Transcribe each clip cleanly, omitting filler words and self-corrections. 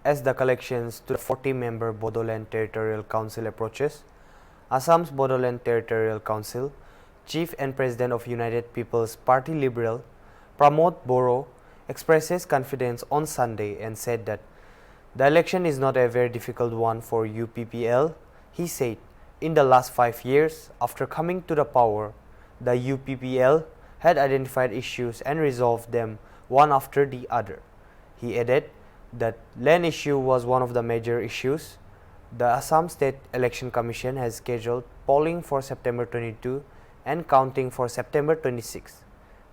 as the collections to the 40-member Bodoland Territorial Council approaches. Assam's Bodoland Territorial Council Chief and President of United People's Party Liberal Pramod Boro expresses confidence on Sunday and said that the election is not a very difficult one for UPPL. He said, in the last 5 years, after coming to the power, the UPPL had identified issues and resolved them one after the other. He added that land issue was one of the major issues. The Assam State Election Commission has scheduled polling for September 22 and counting for September 26.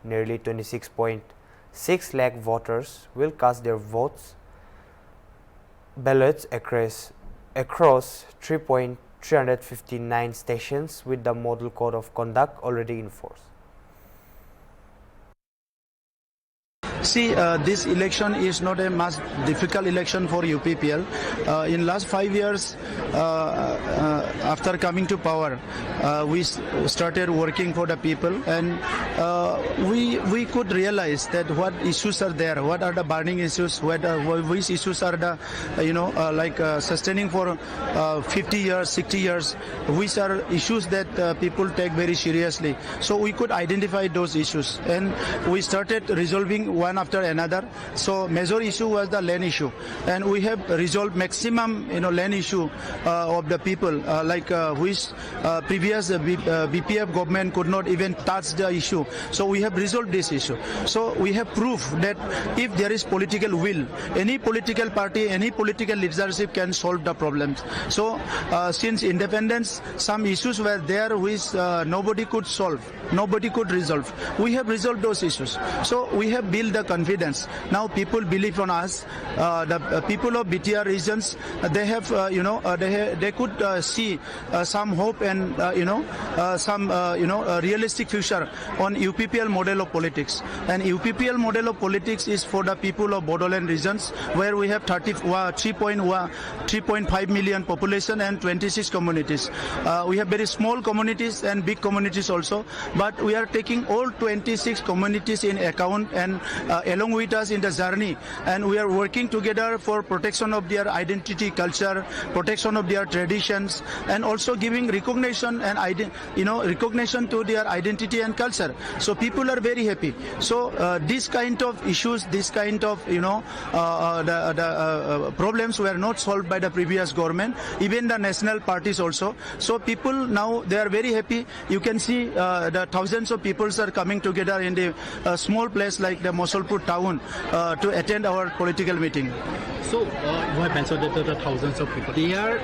Nearly 26.6 lakh voters will cast their ballots across 3.359 stations with the model code of conduct already in force. See, this election is not a much difficult election for UPPL. In last 5 years, after coming to power, we started working for the people, and we could realize that what issues are there, what are the burning issues, which issues are the sustaining for 50 years, 60 years, which are issues that people take very seriously. So we could identify those issues, and we started resolving one after another. So major issue was the land issue, and we have resolved maximum land issue of the people, which previous BPF government could not even touch the issue. So we have resolved this issue. So we have proof that if there is political will, any political party, any political leadership can solve the problems. So since independence, some issues were there which nobody could solve, nobody could resolve. We have resolved those issues. So we have built the confidence. Now people believe on us. The people of BTR regions, they have, they could see some hope and some realistic future on UPPL model of politics. And UPPL model of politics is for the people of Bodoland regions, where we have 3.5 million population and 26 communities. We have very small communities and big communities also, but we are taking all 26 communities in account and along with us in the journey, and we are working together for protection of their identity, culture, protection of their traditions, and also giving recognition and recognition to their identity and culture. So people are very happy. So this kind of issues, this kind of problems were not solved by the previous government, even the national parties also. So people now, they are very happy. You can see the thousands of people are coming together in the small place like the Mosulpur town to attend our political meeting. So you have mentioned that the thousands of people, they are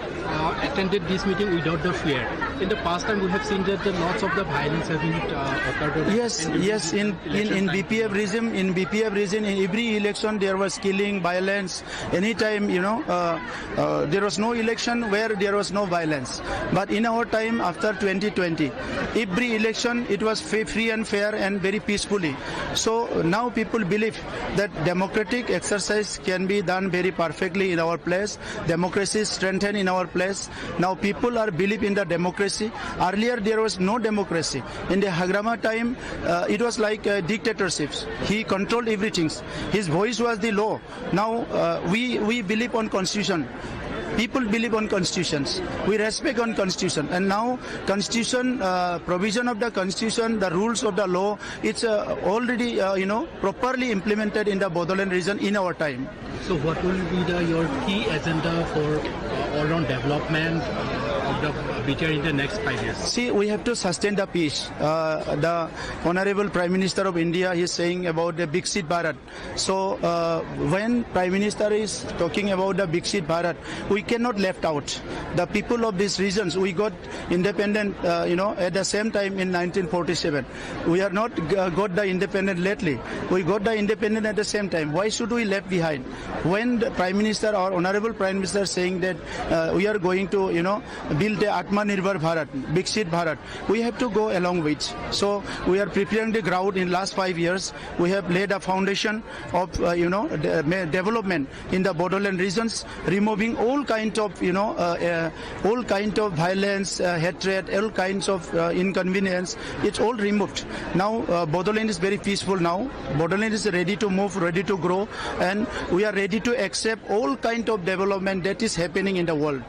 attended this meeting without the fear. In the past time, we have seen that lots of the violence has been occurred. Yes. In BPF region, in every election there was killing, violence. Anytime, there was no election where there was no violence. But in our time, after 2020, every election it was free and fair and very peacefully. So now people believe that democratic exercise can be done very perfectly in our place. Democracy is strengthened in our place. Now people are believe in the democracy. Earlier there was no democracy. In the Hagrama time, it was like dictatorships. He controlled everything. His voice was the law. Now we believe on constitution. People believe on constitutions. We respect on constitution. And now constitution, provision of the constitution, the rules of the law, it's already, properly implemented in the Bodoland region in our time. So what will be your key agenda for all-round development of the BTR in the next 5 years? See, we have to sustain the peace. The Honorable Prime Minister of India is saying about the Big Seat Bharat. So when Prime Minister is talking about the Big Seat Bharat, we cannot left out. The people of these regions, we got independent, at the same time in 1947. We are not got the independent lately. We got the independent at the same time. Why should we left behind? When the Prime Minister or Honorable Prime Minister saying that we are going to, build a Atmanirbhar Bharat, Viksit Bharat. We have to go along with. So we are preparing the ground in last 5 years. We have laid a foundation of development in the Bodoland regions, removing all kind of all kind of violence, hatred, all kinds of inconvenience. It's all removed. Now Bodoland is very peaceful now. Bodoland is ready to move, ready to grow, and we are ready to accept all kind of development that is happening in the world.